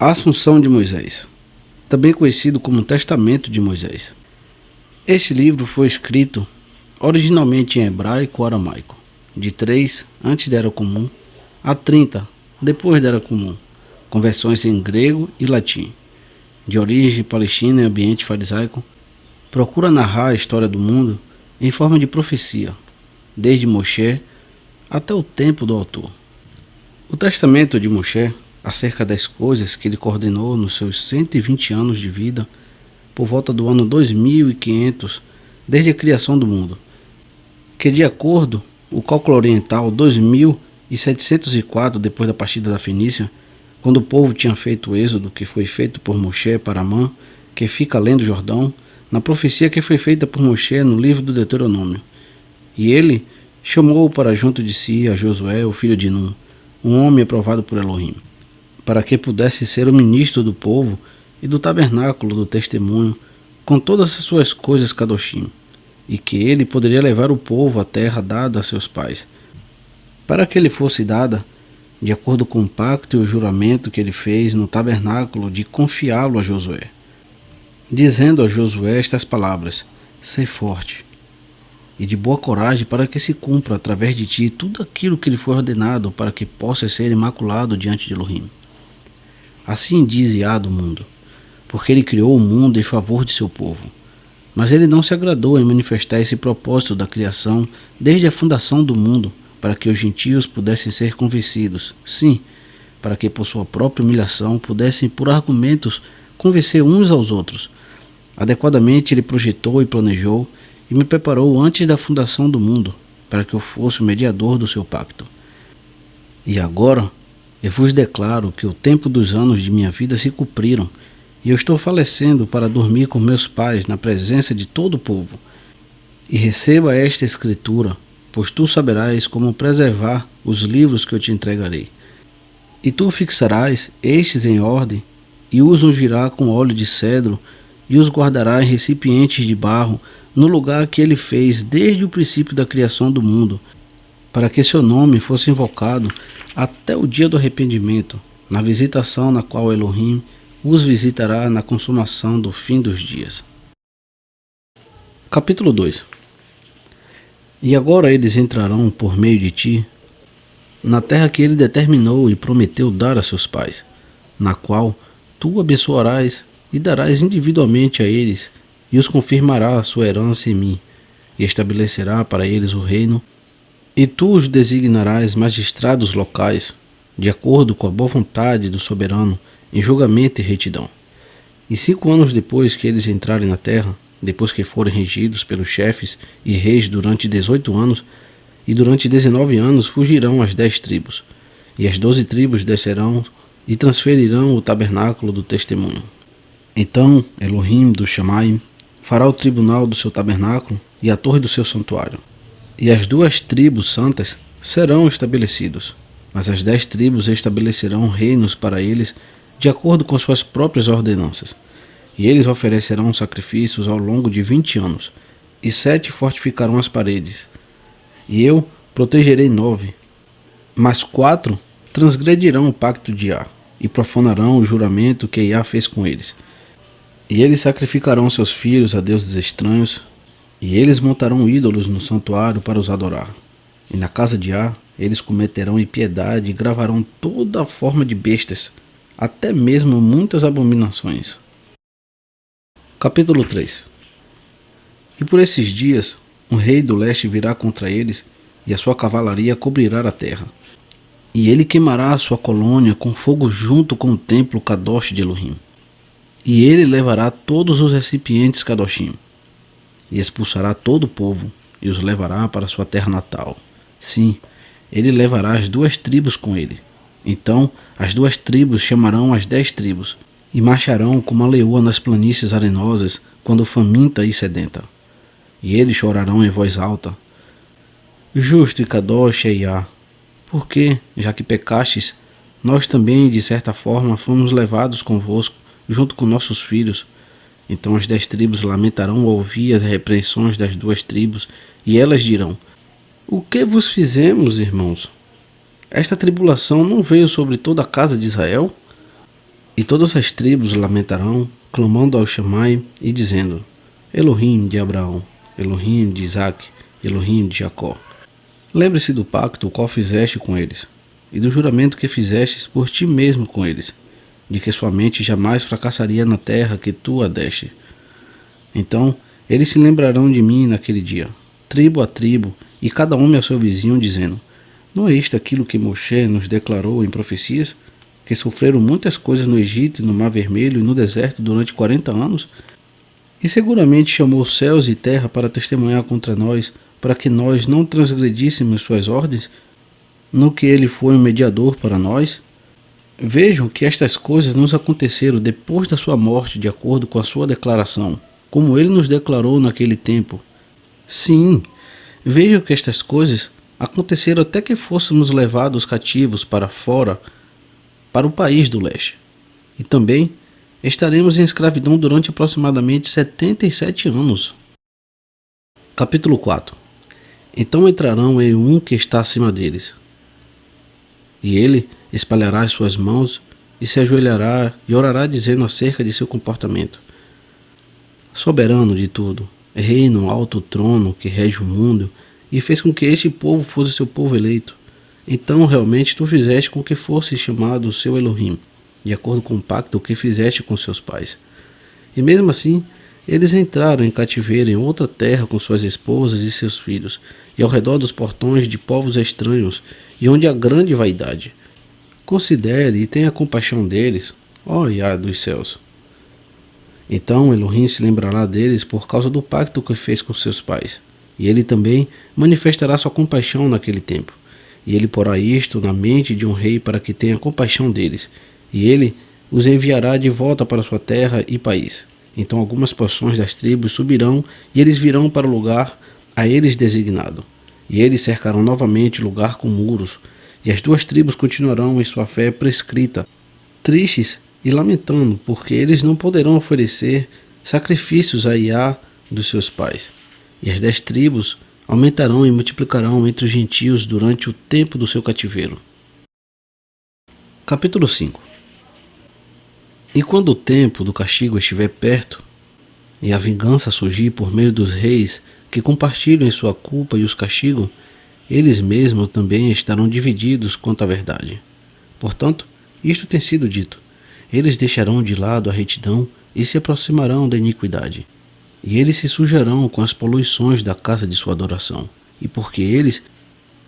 A Assunção de Moisés, também conhecido como Testamento de Moisés. Este livro foi escrito originalmente em hebraico-aramaico, de 3 antes da Era Comum a 30 depois da Era Comum, com versões em grego e latim. De origem palestina e ambiente farisaico, procura narrar a história do mundo em forma de profecia, desde Moshe até o tempo do autor. O Testamento de Moshe, acerca das coisas que ele coordenou nos seus 120 anos de vida, por volta do ano 2500, desde a criação do mundo, que de acordo com o cálculo oriental 2704 depois da partida da Fenícia, quando o povo tinha feito o êxodo que foi feito por Moshe para Amã, que fica além do Jordão, na profecia que foi feita por Moshe no livro do Deuteronômio. E ele chamou para junto de si a Josué, o filho de Nun, um homem aprovado por Elohim, para que pudesse ser o ministro do povo e do tabernáculo do testemunho, com todas as suas coisas kadoshim, e que ele poderia levar o povo à terra dada a seus pais, para que ele fosse dada, de acordo com o pacto e o juramento que ele fez no tabernáculo de confiá-lo a Josué, dizendo a Josué estas palavras: sei forte e de boa coragem, para que se cumpra através de ti tudo aquilo que lhe foi ordenado, para que possa ser imaculado diante de Elohim. Assim diz Yah do mundo, porque ele criou o mundo em favor de seu povo. Mas ele não se agradou em manifestar esse propósito da criação desde a fundação do mundo, para que os gentios pudessem ser convencidos, sim, para que por sua própria humilhação pudessem por argumentos convencer uns aos outros. Adequadamente ele projetou e planejou e me preparou antes da fundação do mundo, para que eu fosse o mediador do seu pacto. E agora eu vos declaro que o tempo dos anos de minha vida se cumpriram, e eu estou falecendo para dormir com meus pais na presença de todo o povo. E receba esta escritura, pois tu saberás como preservar os livros que eu te entregarei. E tu fixarás estes em ordem, e os ungirás com óleo de cedro, e os guardarás em recipientes de barro, no lugar que ele fez desde o princípio da criação do mundo, para que seu nome fosse invocado até o dia do arrependimento, na visitação na qual Elohim os visitará na consumação do fim dos dias. Capítulo 2. E agora eles entrarão por meio de ti na terra que ele determinou e prometeu dar a seus pais, na qual tu abençoarás e darás individualmente a eles, e os confirmará a sua herança em mim, e estabelecerá para eles o reino, e tu os designarás magistrados locais, de acordo com a boa vontade do soberano, em julgamento e retidão. E 5 anos depois que eles entrarem na terra, depois que forem regidos pelos chefes e reis durante 18 anos, e durante 19 anos fugirão as 10 tribos, e as 12 tribos descerão e transferirão o tabernáculo do testemunho. Então Elohim do Shamayim fará o tribunal do seu tabernáculo e a torre do seu santuário, e as 2 tribos santas serão estabelecidos, mas as 10 tribos estabelecerão reinos para eles de acordo com suas próprias ordenanças, e eles oferecerão sacrifícios ao longo de 20 anos, e 7 fortificarão as paredes, e eu protegerei 9, mas 4 transgredirão o pacto de Yah, e profanarão o juramento que Yah fez com eles. E eles sacrificarão seus filhos a deuses estranhos, e eles montarão ídolos no santuário para os adorar. E na casa de Yah eles cometerão impiedade e gravarão toda a forma de bestas, até mesmo muitas abominações. Capítulo 3. E por esses dias um rei do leste virá contra eles, e a sua cavalaria cobrirá a terra. E ele queimará a sua colônia com fogo junto com o templo Kadosh de Elohim. E ele levará todos os recipientes Kadoshim, e expulsará todo o povo, e os levará para sua terra natal. Sim, ele levará as 2 tribos com ele. Então as 2 tribos chamarão as 10 tribos, e marcharão como a leoa nas planícies arenosas, quando faminta e sedenta. E eles chorarão em voz alta: Justo e Kadosh é Yah, porque, já que pecastes, nós também, de certa forma, fomos levados convosco, junto com nossos filhos. Então as 10 tribos lamentarão ao ouvir as repreensões das 2 tribos, e elas dirão: O que vos fizemos, irmãos? Esta tribulação não veio sobre toda a casa de Israel? E todas as tribos lamentarão, clamando ao Shammai e dizendo: Elohim de Abraão, Elohim de Isaque, Elohim de Jacó. Lembre-se do pacto o qual fizeste com eles, e do juramento que fizestes por ti mesmo com eles, de que sua mente jamais fracassaria na terra que tu a deste. Então eles se lembrarão de mim naquele dia, tribo a tribo, e cada homem ao seu vizinho, dizendo: Não é isto aquilo que Moshe nos declarou em profecias? Que sofreram muitas coisas no Egito, no Mar Vermelho e no deserto durante 40 anos? E seguramente chamou céus e terra para testemunhar contra nós, para que nós não transgredíssemos suas ordens, no que ele foi um mediador para nós? Vejam que estas coisas nos aconteceram depois da sua morte, de acordo com a sua declaração, como ele nos declarou naquele tempo. Sim, vejam que estas coisas aconteceram até que fôssemos levados cativos para fora, para o país do leste. E também estaremos em escravidão durante aproximadamente 77 anos. Capítulo 4. Então entrarão em um que está acima deles, e ele espalhará as suas mãos e se ajoelhará e orará dizendo acerca de seu comportamento: Soberano de tudo, rei no alto trono que rege o mundo e fez com que este povo fosse seu povo eleito. Então realmente tu fizeste com que fosse chamado seu Elohim, de acordo com o pacto que fizeste com seus pais. E mesmo assim, eles entraram em cativeiro em outra terra com suas esposas e seus filhos, e ao redor dos portões de povos estranhos, e onde há grande vaidade. Considere e tenha compaixão deles, ó Iá dos céus. Então Elohim se lembrará deles por causa do pacto que fez com seus pais, e ele também manifestará sua compaixão naquele tempo. E ele porá isto na mente de um rei para que tenha compaixão deles, e ele os enviará de volta para sua terra e país. Então algumas porções das tribos subirão, e eles virão para o lugar a eles designado. E eles cercarão novamente o lugar com muros, e as duas tribos continuarão em sua fé prescrita, tristes e lamentando, porque eles não poderão oferecer sacrifícios a Iá dos seus pais. E as 10 tribos aumentarão e multiplicarão entre os gentios durante o tempo do seu cativeiro. Capítulo 5. E quando o tempo do castigo estiver perto, e a vingança surgir por meio dos reis que compartilham em sua culpa e os castigam, eles mesmos também estarão divididos quanto à verdade. Portanto, isto tem sido dito: eles deixarão de lado a retidão e se aproximarão da iniquidade. E eles se sujarão com as poluições da casa de sua adoração, e porque eles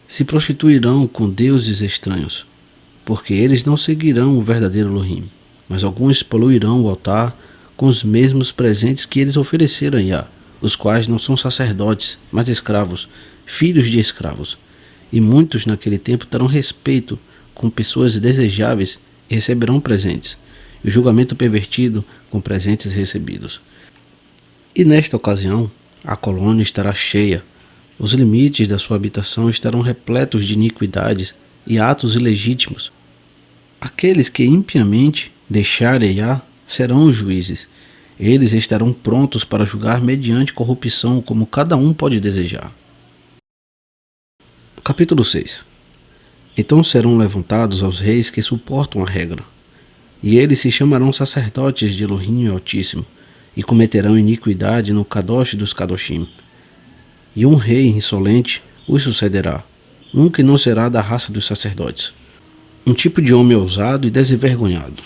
se prostituirão com deuses estranhos, porque eles não seguirão o verdadeiro Elohim, mas alguns poluirão o altar com os mesmos presentes que eles ofereceram a Iá, os quais não são sacerdotes, mas escravos, filhos de escravos. E muitos naquele tempo terão respeito com pessoas desejáveis e receberão presentes, e o julgamento pervertido com presentes recebidos. E nesta ocasião, a colônia estará cheia, os limites da sua habitação estarão repletos de iniquidades e atos ilegítimos. Aqueles que impiamente deixarem Iá serão os juízes. Eles estarão prontos para julgar mediante corrupção, como cada um pode desejar. Capítulo 6. Então serão levantados aos reis que suportam a regra, e eles se chamarão sacerdotes de Elohim Altíssimo, e cometerão iniquidade no Kadosh dos Kadoshim. E um rei insolente os sucederá, um que não será da raça dos sacerdotes, um tipo de homem ousado e desenvergonhado.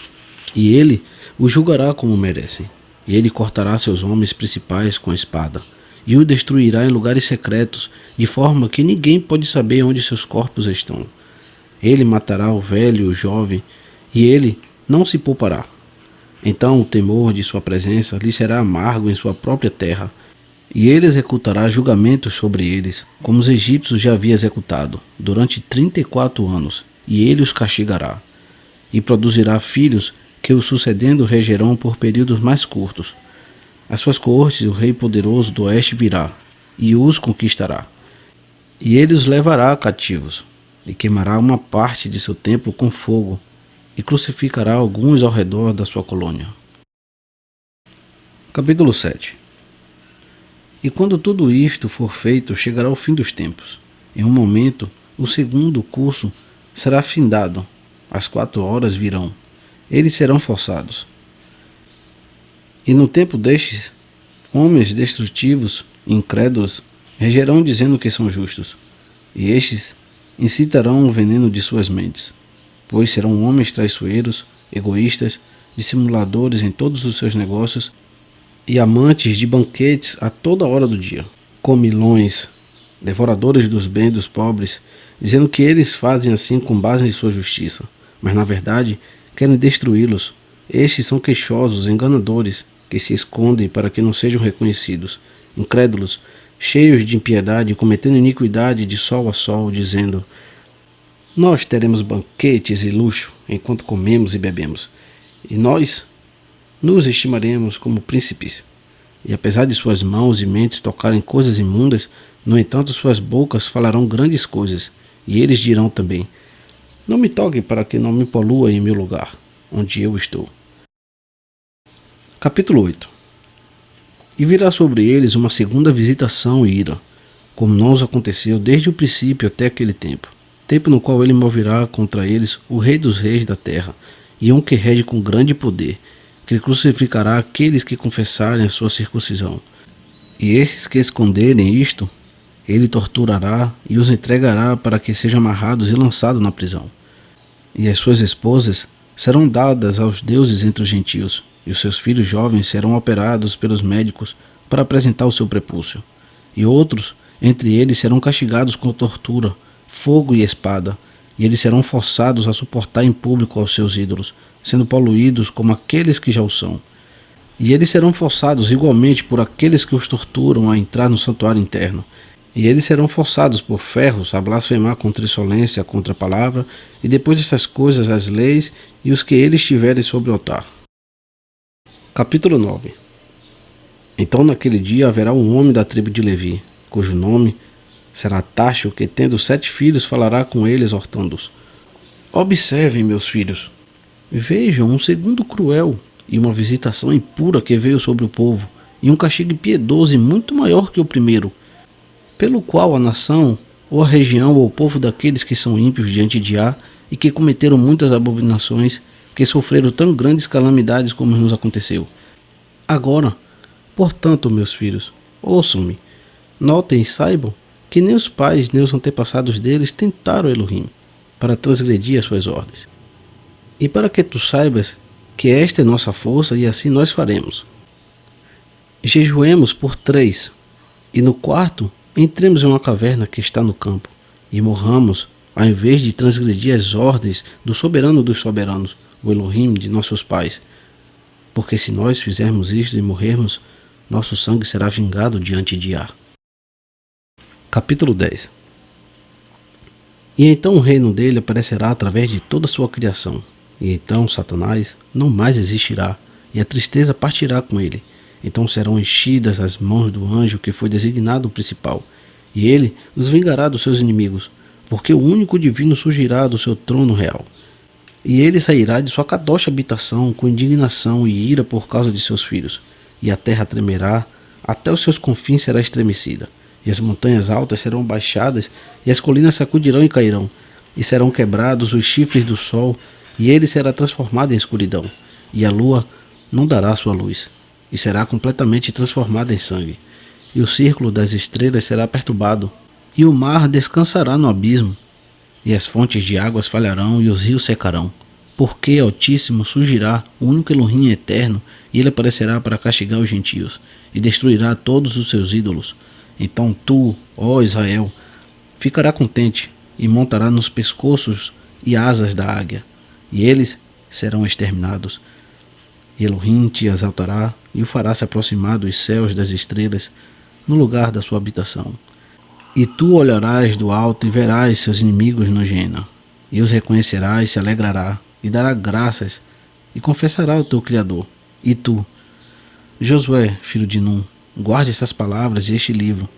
E ele os julgará como merecem, e ele cortará seus homens principais com a espada, e o destruirá em lugares secretos, de forma que ninguém pode saber onde seus corpos estão. Ele matará o velho e o jovem, e ele não se poupará. Então o temor de sua presença lhe será amargo em sua própria terra, e ele executará julgamentos sobre eles, como os egípcios já havia executado, durante 34 anos, e ele os castigará, e produzirá filhos que o sucedendo regerão por períodos mais curtos. As suas coortes o rei poderoso do oeste virá, e os conquistará, e ele os levará cativos, e queimará uma parte de seu templo com fogo, e crucificará alguns ao redor da sua colônia. Capítulo 7. E quando tudo isto for feito, chegará o fim dos tempos. Em um momento, o segundo curso será findado, as 4 horas virão, eles serão forçados. E no tempo destes, homens destrutivos, incrédulos, regerão dizendo que são justos, e estes incitarão o veneno de suas mentes, pois serão homens traiçoeiros, egoístas, dissimuladores em todos os seus negócios e amantes de banquetes a toda hora do dia, comilões, devoradores dos bens dos pobres, dizendo que eles fazem assim com base em sua justiça, mas na verdade querem destruí-los. Estes são queixosos, enganadores, que se escondem para que não sejam reconhecidos, incrédulos, cheios de impiedade, cometendo iniquidade de sol a sol, dizendo: nós teremos banquetes e luxo enquanto comemos e bebemos, e nós nos estimaremos como príncipes. E apesar de suas mãos e mentes tocarem coisas imundas, no entanto suas bocas falarão grandes coisas, e eles dirão também: não me toquem para que não me polua em meu lugar, onde eu estou. Capítulo 8. E virá sobre eles uma segunda visitação e ira, como não os aconteceu desde o princípio até aquele tempo, tempo no qual ele moverá contra eles o rei dos reis da terra, e um que rege com grande poder, que crucificará aqueles que confessarem a sua circuncisão. E esses que esconderem isto, ele torturará e os entregará para que sejam amarrados e lançados na prisão. E as suas esposas serão dadas aos deuses entre os gentios, e os seus filhos jovens serão operados pelos médicos para apresentar o seu prepúcio. E outros, entre eles, serão castigados com tortura, fogo e espada, e eles serão forçados a suportar em público aos seus ídolos, sendo poluídos como aqueles que já o são. E eles serão forçados igualmente por aqueles que os torturam a entrar no santuário interno. E eles serão forçados por ferros a blasfemar contra a insolência, contra a palavra, e depois dessas coisas as leis e os que eles tiverem sobre o altar. Capítulo 9. Então naquele dia haverá um homem da tribo de Levi, cujo nome será Tacho, que tendo 7 filhos falará com eles exortando-os: observem, meus filhos, vejam um segundo cruel e uma visitação impura que veio sobre o povo, e um castigo impiedoso e muito maior que o primeiro, pelo qual a nação, ou a região, ou o povo daqueles que são ímpios diante de Á, e que cometeram muitas abominações, que sofreram tão grandes calamidades como nos aconteceu. Agora, portanto, meus filhos, ouçam-me, notem e saibam que nem os pais nem os antepassados deles tentaram Elohim para transgredir as suas ordens. E para que tu saibas que esta é nossa força, e assim nós faremos. Jejuemos por 3, e no quarto entremos em uma caverna que está no campo, e morramos, ao invés de transgredir as ordens do soberano dos soberanos, o Elohim de nossos pais. Porque se nós fizermos isto e morrermos, nosso sangue será vingado diante de Á. Capítulo 10. E então o reino dele aparecerá através de toda a sua criação, e então Satanás não mais existirá, e a tristeza partirá com ele. Então serão enchidas as mãos do anjo que foi designado o principal, e ele os vingará dos seus inimigos, porque o único divino surgirá do seu trono real. E ele sairá de sua kadosh habitação com indignação e ira por causa de seus filhos, e a terra tremerá, até os seus confins será estremecida, e as montanhas altas serão baixadas, e as colinas sacudirão e cairão, e serão quebrados os chifres do sol, e ele será transformado em escuridão, e a lua não dará sua luz, e será completamente transformada em sangue, e o círculo das estrelas será perturbado, e o mar descansará no abismo, e as fontes de águas falharão e os rios secarão, porque Altíssimo surgirá, o único Elohim eterno, e ele aparecerá para castigar os gentios, e destruirá todos os seus ídolos. Então tu, ó Israel, ficará contente, e montará nos pescoços e asas da águia, e eles serão exterminados. E Elohim te exaltará, e o fará se aproximar dos céus das estrelas, no lugar da sua habitação. E tu olharás do alto e verás seus inimigos no Gêena, e os reconhecerás e se alegrará, e dará graças, e confessará o teu Criador. E tu, Josué, filho de Num, guarde estas palavras e este livro,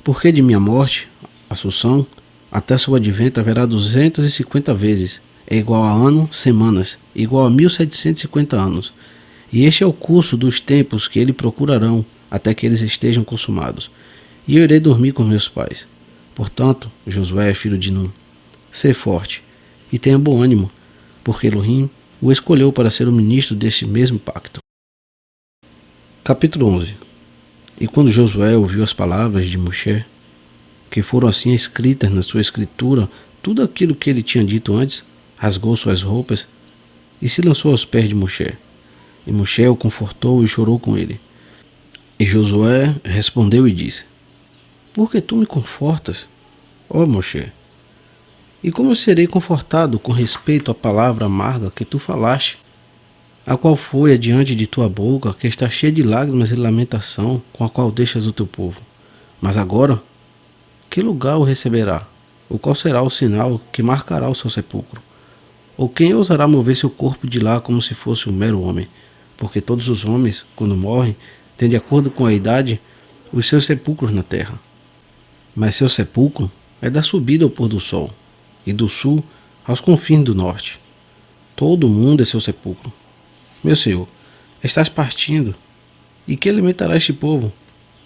porque de minha morte, Assunção, até seu advento haverá 250 vezes, é igual a ano, semanas, igual a 1750 anos. E este é o curso dos tempos que ele procurarão, até que eles estejam consumados. E eu irei dormir com meus pais. Portanto, Josué, filho de Num, sê forte, e tenha bom ânimo, porque Elohim o escolheu para ser o ministro deste mesmo pacto. Capítulo 11. E quando Josué ouviu as palavras de Moshe, que foram assim escritas na sua escritura, tudo aquilo que ele tinha dito antes, rasgou suas roupas e se lançou aos pés de Moshe. E Moshe o confortou e chorou com ele. E Josué respondeu e disse: Por que tu me confortas, ó Moshe? E como eu serei confortado com respeito à palavra amarga que tu falaste, a qual foi adiante de tua boca, que está cheia de lágrimas e lamentação, com a qual deixas o teu povo? Mas agora, que lugar o receberá? Ou qual será o sinal que marcará o seu sepulcro? Ou quem ousará mover seu corpo de lá como se fosse um mero homem? Porque todos os homens, quando morrem, têm de acordo com a idade, os seus sepulcros na terra. Mas seu sepulcro é da subida ao pôr do sol, e do sul aos confins do norte. Todo o mundo é seu sepulcro. Meu Senhor, estás partindo, e quem alimentará este povo?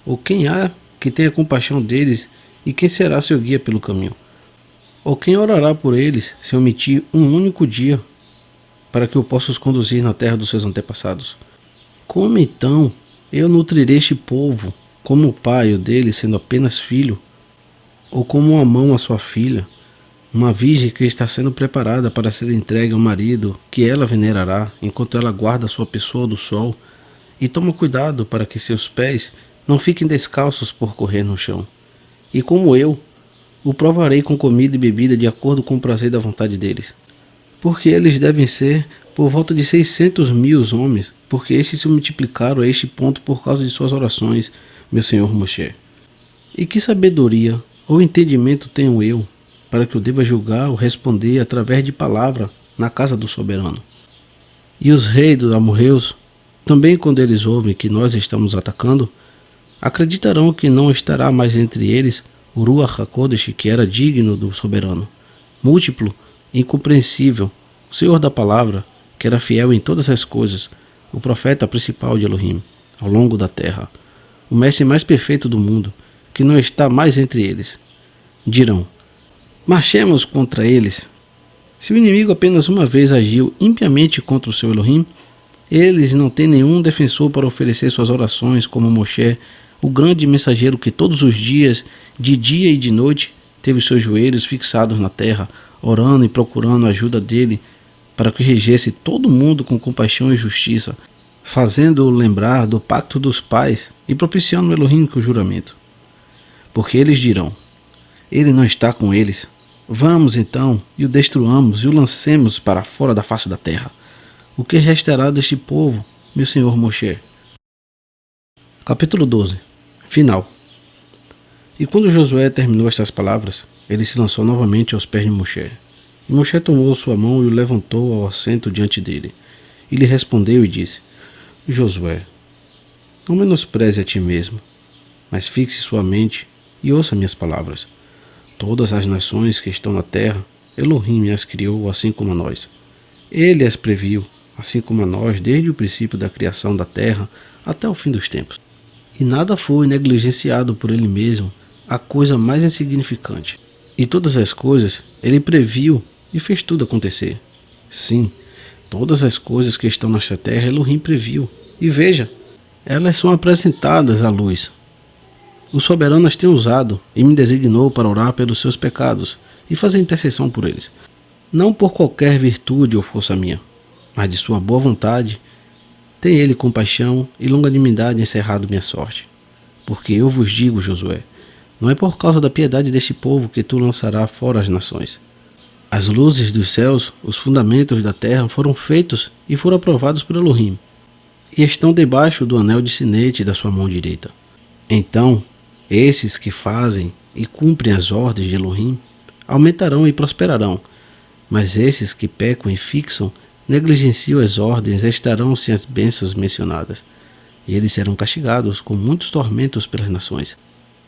Ou quem há que tenha compaixão deles, e quem será seu guia pelo caminho? Ou quem orará por eles, se omitir um único dia, para que eu possa os conduzir na terra dos seus antepassados? Como então eu nutrirei este povo, como o pai, o dele, sendo apenas filho, ou como uma mão a sua filha, uma virgem que está sendo preparada para ser entregue ao marido, que ela venerará, enquanto ela guarda sua pessoa do sol, e toma cuidado para que seus pés não fiquem descalços por correr no chão. E como eu, o provarei com comida e bebida de acordo com o prazer da vontade deles. Porque eles devem ser por volta de 600.000 homens, porque estes se multiplicaram a este ponto por causa de suas orações, meu senhor Moshe. E que sabedoria ou entendimento tenho eu, para que eu deva julgar ou responder através de palavra na casa do soberano? E os reis dos amorreus, também quando eles ouvem que nós estamos atacando, acreditarão que não estará mais entre eles o Ruach HaKodesh, que era digno do soberano, múltiplo, incompreensível, o Senhor da palavra, que era fiel em todas as coisas, o profeta principal de Elohim, ao longo da terra, o mestre mais perfeito do mundo, que não está mais entre eles. Dirão: marchemos contra eles. Se o inimigo apenas uma vez agiu impiamente contra o seu Elohim, eles não têm nenhum defensor para oferecer suas orações, como Moshe, o grande mensageiro que todos os dias, de dia e de noite, teve seus joelhos fixados na terra, orando e procurando a ajuda dele, para que regesse todo mundo com compaixão e justiça, fazendo-o lembrar do pacto dos pais e propiciando o Elohim com o juramento. Porque eles dirão: ele não está com eles. Vamos então e o destruamos e o lancemos para fora da face da terra. O que restará deste povo, meu senhor Moshe? Capítulo 12. Final. E quando Josué terminou estas palavras, ele se lançou novamente aos pés de Moshe. E Moshe tomou sua mão e o levantou ao assento diante dele. E lhe respondeu e disse: Josué, não menospreze a ti mesmo, mas fixe sua mente e ouça minhas palavras. Todas as nações que estão na terra, Elohim as criou assim como a nós. Ele as previu, assim como a nós, desde o princípio da criação da terra até o fim dos tempos. E nada foi negligenciado por ele mesmo, a coisa mais insignificante. E todas as coisas ele previu e fez tudo acontecer. Sim, todas as coisas que estão nesta terra Elohim previu. E veja, elas são apresentadas à luz. O soberano as tem usado e me designou para orar pelos seus pecados e fazer intercessão por eles. Não por qualquer virtude ou força minha, mas de sua boa vontade, tem ele compaixão e longanimidade encerrado minha sorte. Porque eu vos digo, Josué, não é por causa da piedade deste povo que tu lançarás fora as nações. As luzes dos céus, os fundamentos da terra foram feitos e foram aprovados por Elohim, e estão debaixo do anel de sinete da sua mão direita. Então, esses que fazem e cumprem as ordens de Elohim aumentarão e prosperarão, mas esses que pecam e fixam, negligenciam as ordens, estarão sem as bênçãos mencionadas, e eles serão castigados com muitos tormentos pelas nações.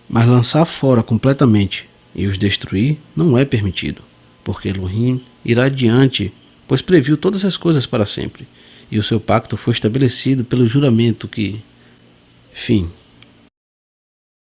Mas lançar fora completamente e os destruir não é permitido, porque Elohim irá adiante, pois previu todas as coisas para sempre, e o seu pacto foi estabelecido pelo juramento que... Fim.